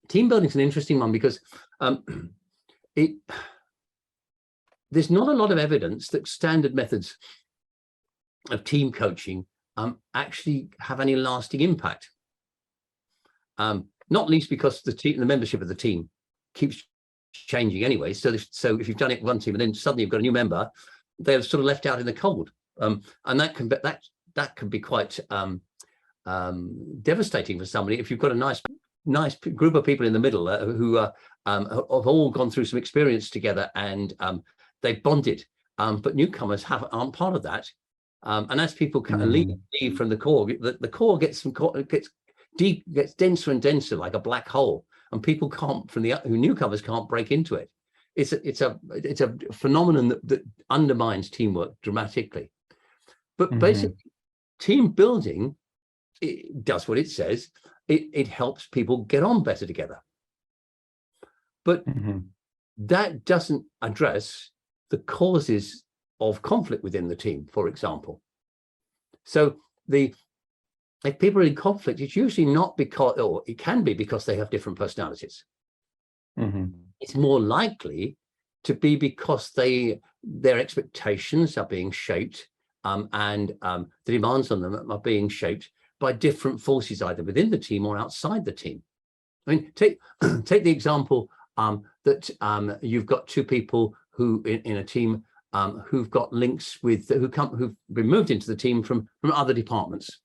team building is an interesting one because there's not a lot of evidence that standard methods of team coaching actually have any lasting impact. Not least because the membership of the team keeps changing anyway. So if you've done it one team and then suddenly you've got a new member, they're sort of left out in the cold, and that can be quite devastating for somebody if you've got a nice group of people in the middle who have all gone through some experience together and they've bonded, but newcomers aren't part of that. And as people kind of leave from the core, the core gets denser and denser like a black hole, and people newcomers can't break into it. It's a phenomenon that undermines teamwork dramatically. But basically, team building, it does what it says. It helps people get on better together. But that doesn't address the causes of conflict within the team, for example. So if people are in conflict, it's usually not because, or it can be because they have different personalities. It's more likely to be because their expectations are being shaped, and the demands on them are being shaped by different forces, either within the team or outside the team. I mean, take the example that you've got two people who in a team who've got links with who've been moved into the team from other departments.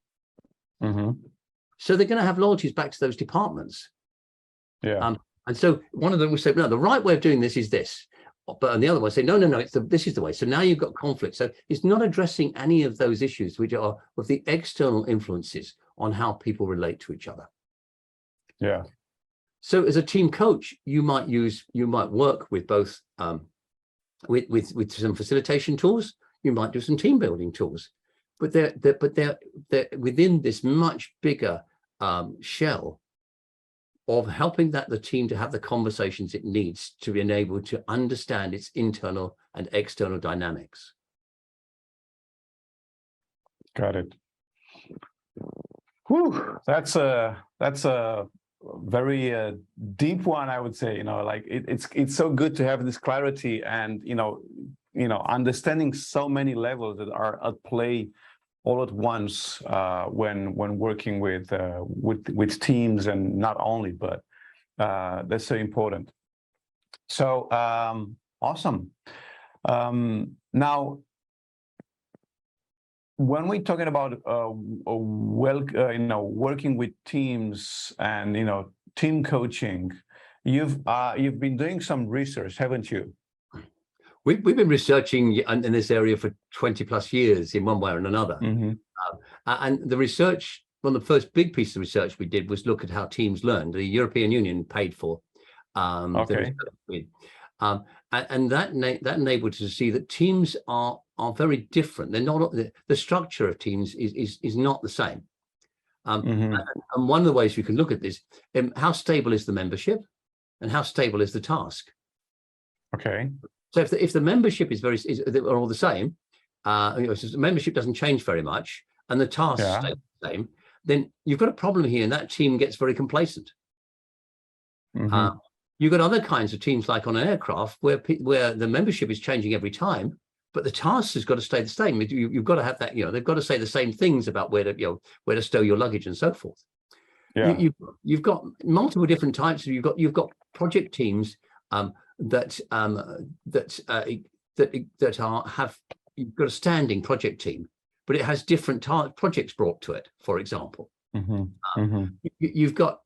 So they're going to have loyalties back to those departments. And so one of them will say, no, the right way of doing this is this. But and the other one say, no, this is the way. So now you've got conflict. So it's not addressing any of those issues, which are of the external influences on how people relate to each other. So as a team coach, you might work with both with some facilitation tools. You might do some team building tools, but they're within this much bigger shell of helping the team to have the conversations it needs to be able to understand its internal and external dynamics. Got it. Whew, that's a very deep one, I would say. Like it's so good to have this clarity and understanding so many levels that are at play all at once when working with teams, and not only, but that's so important. So awesome. Now, when we're talking about working with teams and team coaching, you've been doing some research, haven't you? We've been researching in this area for 20 plus years in one way or another. And the research, one of the first big pieces of research we did was look at how teams learn. The European Union paid for and that enabled us to see that teams are very different. They're not, the structure of teams is not the same. And one of the ways we can look at this, how stable is the membership and how stable is the task? So if the membership are all the same, so the membership doesn't change very much and the tasks stay the same, then you've got a problem here, and that team gets very complacent. You've got other kinds of teams, like on an aircraft, where the membership is changing every time, but the task has got to stay the same. You've got to have that. They've got to say the same things about where to stow your luggage and so forth. You've got multiple different types. You've got project teams that you've got a standing project team, but it has different projects brought to it. For example, you've got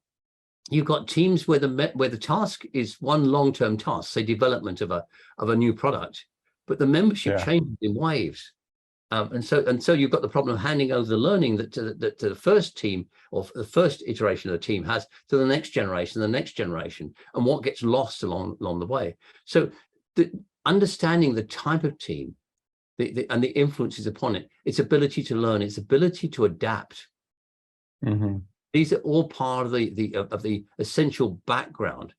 teams where the task is one long-term task, say development of a new product, but the membership changes in waves, and so you've got the problem of handing over the learning to the first team, or the first iteration of the team has, to the next generation, and what gets lost along the way. So understanding the type of team and the influences upon it, its ability to learn, its ability to adapt. These are all part of the essential background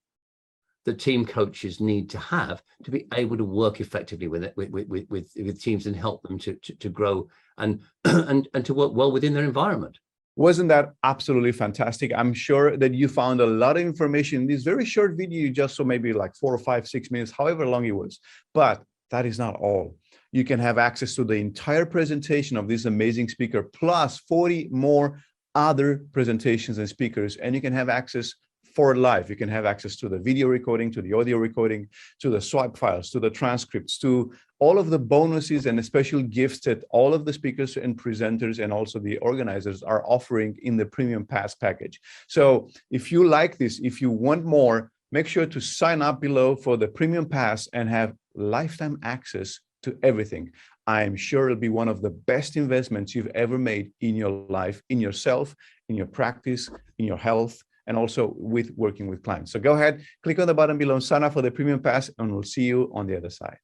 that team coaches need to have to be able to work effectively with teams and help them to grow and to work well within their environment. Wasn't that absolutely fantastic? I'm sure that you found a lot of information in this very short video you just saw, maybe like 4 or 5, 6 minutes, however long it was. But that is not all. You can have access to the entire presentation of this amazing speaker, plus 40 more other presentations and speakers, and you can have access for life. You can have access to the video recording, to the audio recording, to the swipe files, to the transcripts, to all of the bonuses and the special gifts that all of the speakers and presenters and also the organizers are offering in the Premium Pass package. So if you like this, if you want more, make sure to sign up below for the Premium Pass and have lifetime access to everything. I'm sure it'll be one of the best investments you've ever made in your life, in yourself, in your practice, in your health, and also with working with clients. So go ahead, click on the button below, sign up for the Premium Pass, and we'll see you on the other side.